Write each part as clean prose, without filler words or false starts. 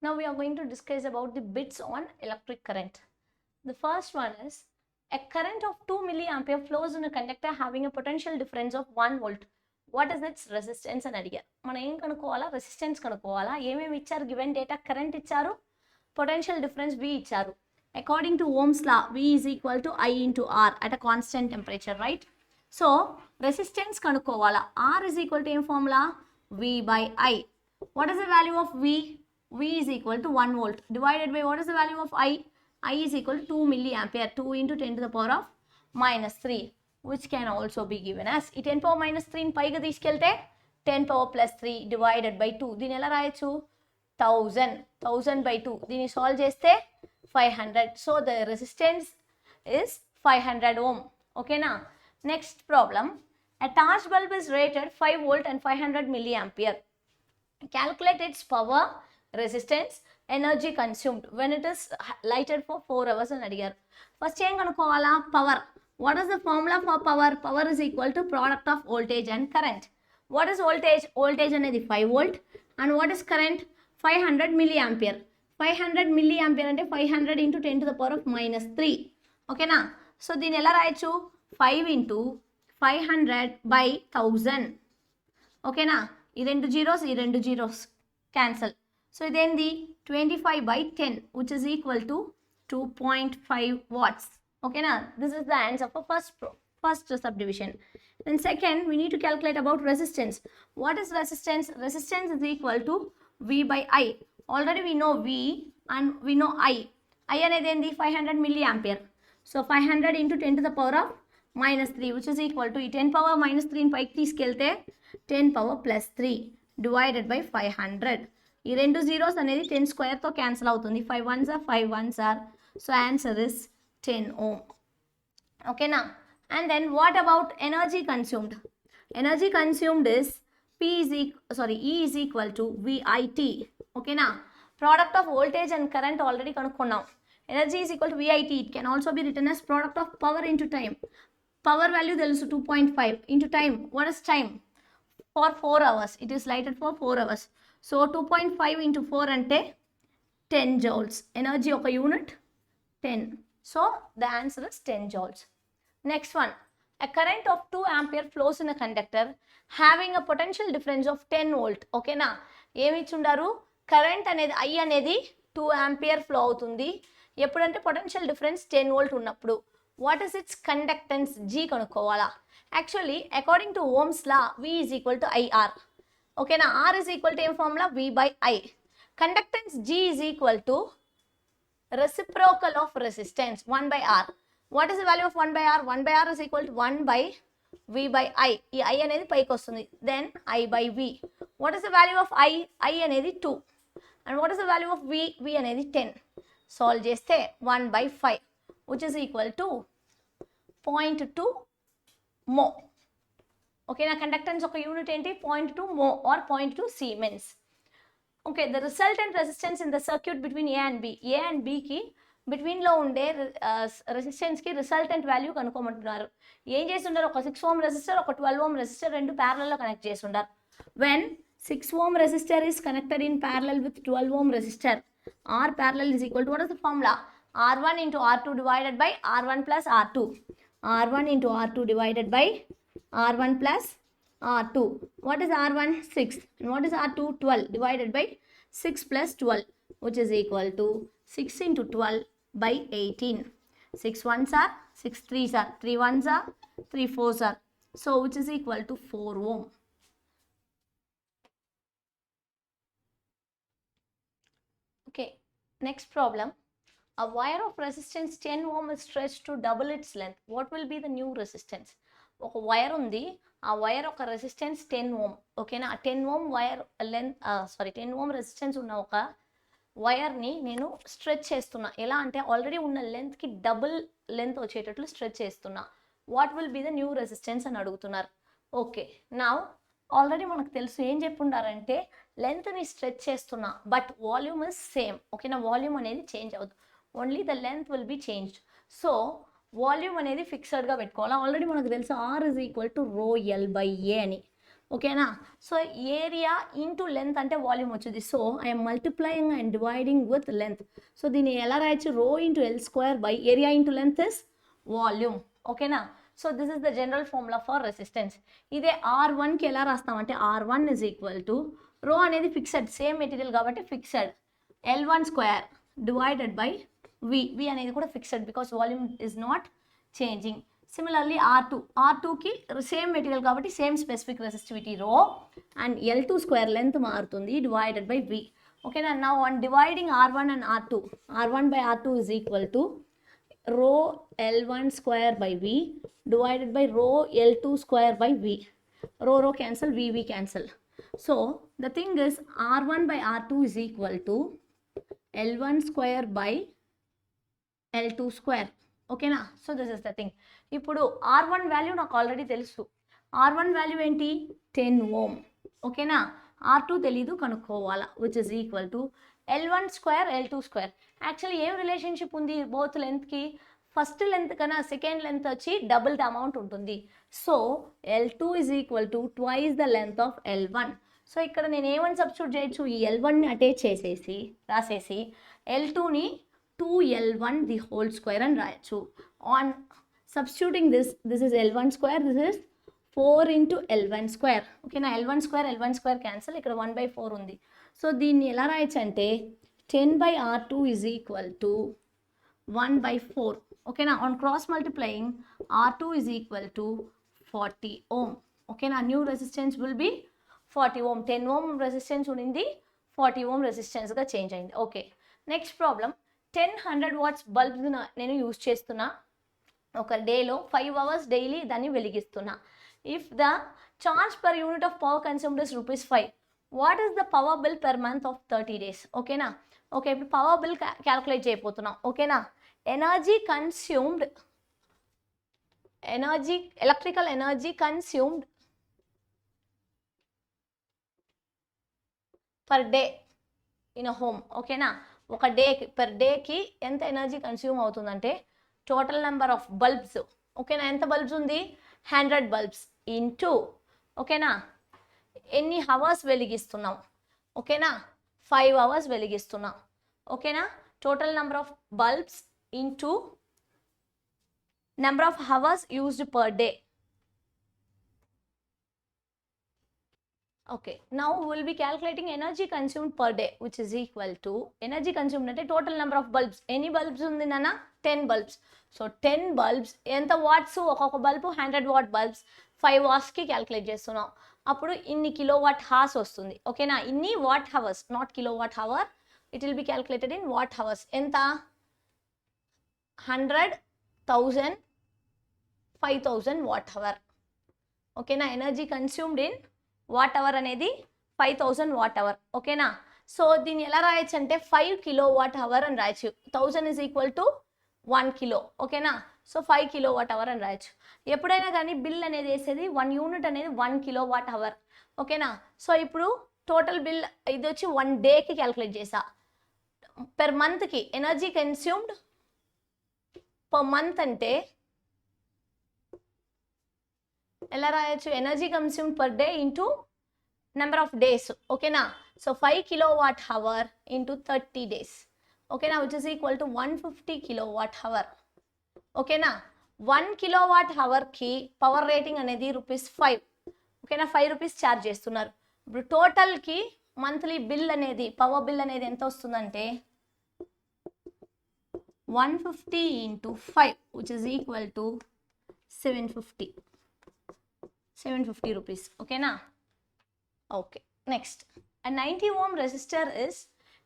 Now we are going to discuss about the bits on electric current. The first one is a current of 2 milliampere flows in a conductor having a potential difference of 1 volt. What is its resistance అని అడిగారు. మనం ఏం కనుక్కోవాలా? Resistance కనుక్కోవాలా. ఏమేమి ఇచ్చారు? Given data current ఇచ్చారు, potential difference V ఇచ్చారు. According to Ohm's law, V is equal to I into R at a constant temperature, right? So resistance కనుక్కోవాలా. R is equal to ఏం formula? V by I. What is the value of V? V is equal to 1 volt divided by what is the value of I? I is equal to 2 milliampere, 2 into 10 to the power of minus 3, which can also be given as 10 power minus 3 in పైగా తీసుకెళ్తే 10 power plus 3 divided by 2. దీని ఎలా రాయొచ్చు? 1000 by 2. దీన్ని solve చేస్తే 500. So the resistance is 500 ohm. Okay na? Next problem. A torch bulb is rated 5 volt and 500 milliampere. Calculate its power, resistance, energy consumed when it is lighted for 4 hours అని అడిగారు. First ఏం కనుక్కోవాలా? Power. What is the formula for power? Power is equal to product of voltage and current. What is voltage? Voltage అనేది 5 volt and what is current? 500 milliampere. 500 milliampere అంటే 500 into 10 to the power of minus 3. ఓకేనా? So దీన్ని ఎలా రాయొచ్చు? 5 into 500 by 1000. ఓకేనా? ఈ రెండు zeros cancel. So ఇదేంది? 25 by 10 which is equal to 2.5 watts. ఓకేనా? This is the answer for first subdivision. Then second, we need to calculate about resistance. What is resistance? Resistance is equal to V by I. Already we know V and we know I. I అనేది ఏంది? 500 milliampere. So 500 into 10 to the power of minus 3 which is equal to 10 power minus 3 in పైకి తీసుకెళ్తే 10 power plus 3 divided by 500. ఈ రెండు zeros అనేది 10 స్క్వేర్తో cancel అవుతుంది. 5 ones are 5 ones are. So answer is 10 ohm. ఓకేనా? And then what about energy consumed? Energy consumed is E is equal to VIT. ఓకేనా? Product of voltage and current already కనుక్కున్నాం. Energy is equal to VIT. It can also be written as product of power into time. Power value తెలుసు 2.5 into time. What is time? For 4 hours. It is lighted for 4 hours. So 2.5 into 4 అంటే 10 joules. Energy ఒక unit 10. So the answer is 10 joules. Next one. A current of 2 ampere flows in a conductor having a potential difference of 10 volt. ఓకేనా? ఏమి ఇచ్చుండారు? Current అనేది I అనేది 2 ampere flow అవుతుంది. ఎప్పుడంటే potential difference 10 volt ఉన్నప్పుడు. What is its conductance? G కనుక్కోవాలా. Actually according to Ohm's law V is equal to IR. ఓకేనా? R is equal to ఏం formula? V by I. Conductance G is equal to reciprocal of resistance 1 by R. What is the value of 1 by R? 1 by R is equal to 1 by V by I. ఈ I అనేది పైకి వస్తుంది. Then I by V. What is the value of I? I అనేది 2. And what is the value of V? V అనేది 10. Solve చేస్తే 1 by 5 which is equal to 0.2 mho. Okay, నా conductance ఒక unit ఏంటి? 0.2 mho or 0.2 Siemens. Okay, the resultant resistance in the circuit between A and B. A and B కి బిట్వీన్లో ఉండే రెసిస్టెన్స్కి resultant value కనుక్కోమంటున్నారు. ఏం చేస్తుంటారు? ఒక 6 ohm రెసిస్టర్, ఒక 12 ohm రెసిస్టర్ రెండు ప్యారలల్లో కనెక్ట్ చేస్తుంటారు. When 6 ohm resistor is connected in parallel with 12 ohm resistor, R parallel is equal to, what is the formula? R1 into R2 divided by R1 plus R2. R1 into R2 divided by R1 plus R2. What is R1? 6. And what is R2? 12 divided by 6 plus 12 which is equal to 6 into 12 by 18. 6 ones are, 6 threes are, 3 ones are, 3 fours are. So which is equal to 4 ohm. Okay, next problem. A wire of resistance 10 ohm is stretched to double its length. What will be the new resistance? ఒక wire ఉంది, ఆ wire ఒక resistance 10 ohm. ఓకేనా? 10 ohm wire length 10 ohm resistance ఉన్న ఒక వైర్ని నేను stretch చేస్తున్నా. ఎలా అంటే ఆల్రెడీ ఉన్న లెంత్కి డబుల్ లెంత్ వచ్చేటట్లు స్ట్రెచ్ చేస్తున్నా. What will be the new resistance అని అడుగుతున్నారు. ఓకే, నా ఆల్రెడీ మనకు తెలుసు ఏం చెప్పుండారంటే లెంత్ని స్ట్రెచ్ చేస్తున్నా బట్ వాల్యూమ్ ఇస్ సేమ్. ఓకేనా? వాల్యూమ్ అనేది చేంజ్ అవ్వదు, only the length will be changed. So volume అనేది ఫిక్స్డ్గా పెట్టుకోవాలి. ఆల్రెడీ మనకు తెలుసు R is equal to rho L by A అని. ఓకేనా. సో ఏరియా ఇంటూ లెంత్ అంటే వాల్యూమ్ వచ్చింది. So I'm multiplying and dividing with length. So దీన్ని ఎలా రాయొచ్చు, rho into L square by area into length is volume. ఓకేనా. So this is the general formula for resistance. ఇదే R1కి ఎలా రాస్తామంటే R1 is equal to rho అనేది fixed, same material కాబట్టి fixed, L1 square divided by V అనేది కూడా fixed because volume is not changing. Similarly R2కి same material కాబట్టి same specific resistivity rho and L2 square length మారుతుంది divided by V. ఓకేనా. Now on dividing R1 and R2, R1 by R2 is equal to rho L1 square by V divided by rho L2 square by V. Rho cancel, V cancel. So the thing is R1 by R2 is equal to L1 square by L2 square. ఓకేనా. So this is the thing. ఇప్పుడు R1 value నాకు already తెలుసు. R1 value ఏంటి, 10 ohm. ఓకేనా. R2 తెలీదు, కనుక్కోవాలా, which is equal to L1 square L2 square. Actually ఏం relationship ఉంది బోత్ లెంత్కి, ఫస్ట్ లెంత్ కన్నా సెకండ్ లెంత్ వచ్చి డబుల్ ద అమౌంట్ ఉంటుంది. So L2 is equal to twice the length of L1. So ఇక్కడ నేను ఏమని సబ్స్టిట్యూట్ చేయొచ్చు, ఈ L1ని అటాచ్ చేసేసి రాసేసి L2ని 2L1 ది హోల్ స్క్వేర్ అని రాయొచ్చు. On substituting this is L1 square, this is 4 into L1 square. ఓకేనా. L1 స్క్వేర్ క్యాన్సల్, ఇక్కడ 1/4 ఉంది. సో దీన్ని ఎలా రాయొచ్చు అంటే 10/R2 is equal to 1/4. ఓకేనా. On cross multiplying R2 is equal to 40 ohm. ఓకేనా. New resistance will be 40 ohm. 10 ohm resistance ఉండింది, 40 ohm రెసిస్టెన్స్గా చేంజ్ అయింది. Okay. Next problem, 100 watts bulbs నేను యూజ్ చేస్తున్నా, ఒక డేలో 5 hours డైలీ దాన్ని వెలిగిస్తున్నా. If the charge per unit of power consumed is ₹5, what is the power bill per month of 30 days? ఓకేనా. ఓకే, ఇప్పుడు పవర్ బిల్ క్యాల్కులేట్ చేయబోతున్నాం. ఓకేనా. Electrical energy consumed per day in a home. ఓకేనా. ఒక డేకి per డేకి ఎంత energy consume అవుతుందంటే టోటల్ నెంబర్ ఆఫ్ బల్బ్స్. ఓకేనా. ఎంత బల్బ్స్ ఉంది, 100 బల్బ్స్ ఇంటూ, ఓకేనా, ఎన్ని అవర్స్ వెలిగిస్తున్నాం. ఓకేనా. 5 hours వెలిగిస్తున్నాం. ఓకేనా. Total number of bulbs into number of hours used per day. Okay, now we will be calculating energy consumed per day, which is equal to energy consumed అంటే total number of bulbs. ఎన్ని bulbs ఉంది నాన్న, 10 bulbs. So 10 bulbs ఎంత watts, ఒక్కొక్క bulb 100 watt bulbs, 5 hours calculate చేస్తున్నాం. అప్పుడు ఇన్ని kilowatt hours వస్తుంది. ఓకేనా. ఇన్ని watt hours, not kilowatt hour, it will be calculated in watt hours. ఎంత, 100, 1000, 5000 వాట్ హవర్. ఓకేనా. Energy consumed in watt hour అనేది 5000 వాట్ అవర్. ఓకేనా. సో దీన్ని ఎలా రాయొచ్చు అంటే 5 కిలోవాట్ అవర్ అని రాయొచ్చు. 1000 is equal to 1 కిలో. ఓకేనా. సో 5 కిలోవాట్ అవర్ అని రాయొచ్చు. ఎప్పుడైనా కానీ బిల్ అనేది వేసేది 1 యూనిట్ అనేది 1 కిలోవాట్ అవర్. ఓకేనా. సో ఇప్పుడు టోటల్ బిల్ ఇది వచ్చి 1 డేకి క్యాల్కులేట్ చేసా. పెర్ మంత్కి ఎనర్జీ కన్స్యూమ్డ్ పర్ మంత్ అంటే ఎలా రాయొచ్చు, energy consumed per day into number of days. ఓకేనా. So 5 kilowatt hour into 30 days. ఓకేనా, which is equal to 150 kilowatt hour. ఓకేనా. 1 కిలోవాట్ అవర్కి పవర్ రేటింగ్ అనేది ₹5. ఓకేనా. ₹5 ఛార్జ్ చేస్తున్నారు. ఇప్పుడు టోటల్కి మంత్లీ బిల్ అనేది, పవర్ బిల్ అనేది ఎంత వస్తుందంటే 150 into 5, which is equal to 750 rupees. ఓకేనా. Okay. Next, a 90 ohm resistor is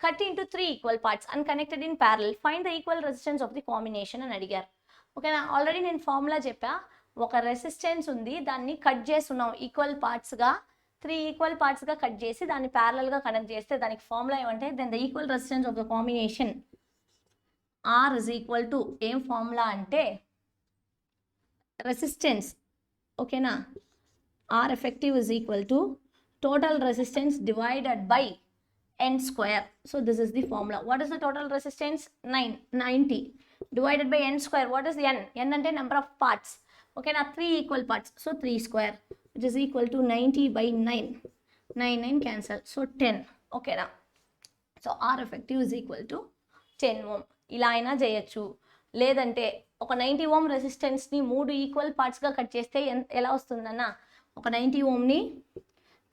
cut into 3 equal parts and connected in parallel. Find the equal resistance of the combination అని అడిగారు. ఓకేనా. Already నేను formula చెప్పా, ఒక రెసిస్టెన్స్ ఉంది, దాన్ని కట్ చేస్తున్నాం ఈక్వల్ పార్ట్స్గా, 3 ఈక్వల్ పార్ట్స్గా కట్ చేసి దాన్ని ప్యారలల్గా కనెక్ట్ చేస్తే దానికి ఫార్ములా ఏమంటే then the equal resistance of the combination R is equal to, ఏం ఫార్ములా అంటే రెసిస్టెన్స్. ఓకేనా. R effective is equal to total resistance divided by N square. So this is the formula. What is the total resistance? 90 divided by N square. What is the N? N ante number of parts. Okay, now 3 equal parts. So 3 square which is equal to 90 by 9. 9 cancel. So 10. Okay na. So R effective is equal to 10 ohm. ఇలా అయినా చేయొచ్చు. లేదంటే ఒక 90 ohm రెసిస్టెన్స్ని 3 equal పార్ట్స్గా cut చేస్తే ఎలా వస్తుందన్న, ఒక 90 ఓమ్ని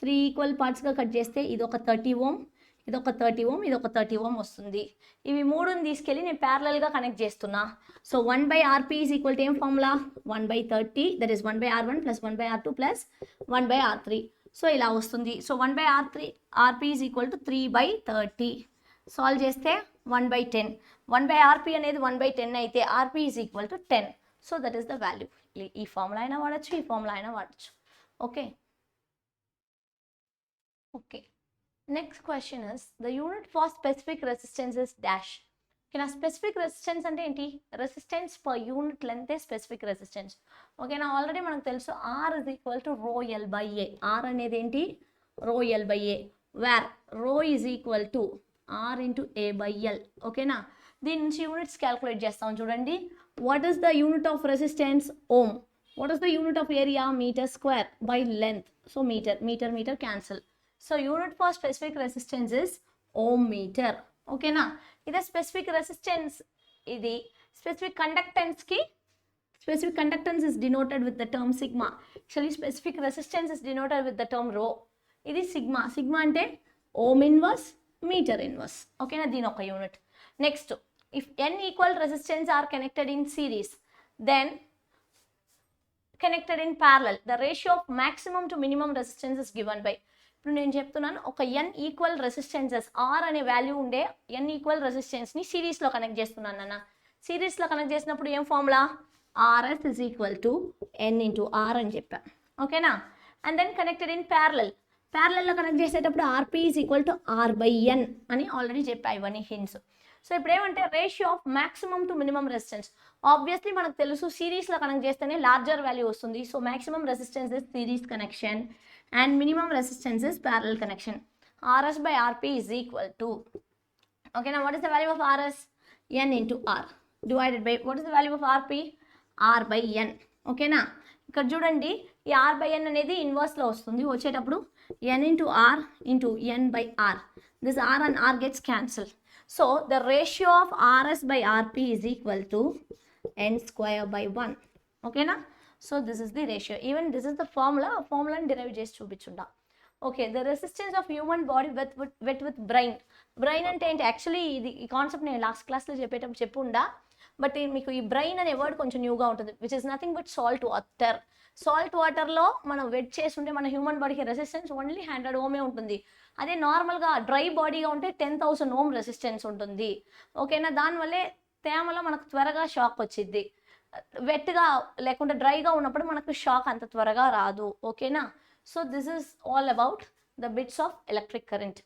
3 ఈక్వల్ పార్ట్స్గా కట్ చేస్తే ఇది ఒక 30 ఓమ్, ఇది ఒక 30 ఓమ్, ఇది ఒక 30 ఓమ్ వస్తుంది. ఇవి మూడుని తీసుకెళ్ళి నేను ప్యారలల్గా కనెక్ట్ చేస్తున్నా. So 1/RP is equal to ఏం formula, 1/30, that is 1/R1 plus 1/R2 plus 1/R3. So ఇలా వస్తుంది. So 1/RP is equal to 3/30. Solve చేస్తే 1/10. 1/RP అనేది 1/10 అయితే RP is equal to 10. So that is the value. ఈ formula అయినా వాడచ్చు, ఈ ఫార్ములా అయినా వాడచ్చు. Okay. Okay, next question is the unit for specific resistance is dash. ఓకేనా, స్పెసిఫిక్ రెసిస్టెన్స్ అంటే ఏంటి, resistance per unit length specific resistance. ఓకేనా, ఆల్రెడీ మనకు తెలుసు R is equal to rho L by A. R అనేది ఏంటి, rho L by A, where rho is equal to R into A by L. ఓకేనా, దీని నుంచి యూనిట్స్ క్యాల్కులేట్ చేస్తాం. చూడండి, what is the unit of resistance, ohm. What is the unit of area, metre square by length. So metre cancel. So unit for specific resistance is ohm metre. ఓకేనా, ఇదే specific resistance. ఇది specific conductance is denoted with the term sigma. Actually specific resistance is denoted with the term rho. ఇది sigma. Sigma అంటే ohm inverse metre inverse. ఓకేనా, దీని ఒక unit. Next, if n equal resistance are connected in series, then connected in parallel, the ratio of maximum to minimum resistance is given by. ఇప్పుడు నేను చెప్తున్నాను, ఒక n equal resistances R అనే value ఉండే n equal రెసిస్టెన్స్ని సిరీస్లో connect చేస్తున్నాను అన్న. సిరీస్లో కనెక్ట్ చేసినప్పుడు ఏం formula, RS is equal to n into R అని చెప్పా. ఓకేనా, అండ్ దెన్ కనెక్టెడ్ ఇన్ ప్యారలల్లో కనెక్ట్ చేసేటప్పుడు RP is equal to R by n అని ఆల్రెడీ చెప్పా. ఇవన్నీ హింట్స్. సో ఇప్పుడు ఏమంటే ratio of maximum to minimum resistance. Obviously మనకు తెలుసు సిరీస్లో కనెక్ట్ చేస్తేనే లార్జర్ వాల్యూ వస్తుంది. So maximum resistance is series connection and minimum resistance is parallel connection. RS by RP is equal to, ఓకేనా, what is the value of RS, n into R divided by what is the value of RP, R by n. ఓకేనా, ఇక్కడ చూడండి, ఈ R by n అనేది ఇన్వర్స్లో వస్తుంది. వచ్చేటప్పుడు n into R into n by R. This R and R gets cancelled. So the ratio of RS by RP is equal to n square by 1. Okay na? So this is the ratio. Even this is the formula and derive చేసి చూపించుండా. Okay, the resistance of human body with brain. Brain అంటే ఏంటి, actually ఈ concept నేను last క్లాస్లో చెప్పేటప్పుడు చెప్పుండా, but మీకు ఈ brain అనే వర్డ్ కొంచెం న్యూగా ఉంటుంది. Which is nothing but salt water. Salt వాటర్లో మనం వెట్ చేస్తుంటే మన హ్యూమన్ బాడీకి రెసిస్టెన్స్ ఓన్లీ 100 ఓమే ఉంటుంది. అదే నార్మల్గా డ్రై బాడీగా ఉంటే 10,000 ఓమ్ రెసిస్టెన్స్ ఉంటుంది. ఓకేనా, దానివల్లే తేమలో మనకు త్వరగా షాక్ వచ్చింది. వెట్గా లేకుంటే డ్రైగా ఉన్నప్పుడు మనకు షాక్ అంత త్వరగా రాదు. ఓకేనా, so this is all about the bits of electric current.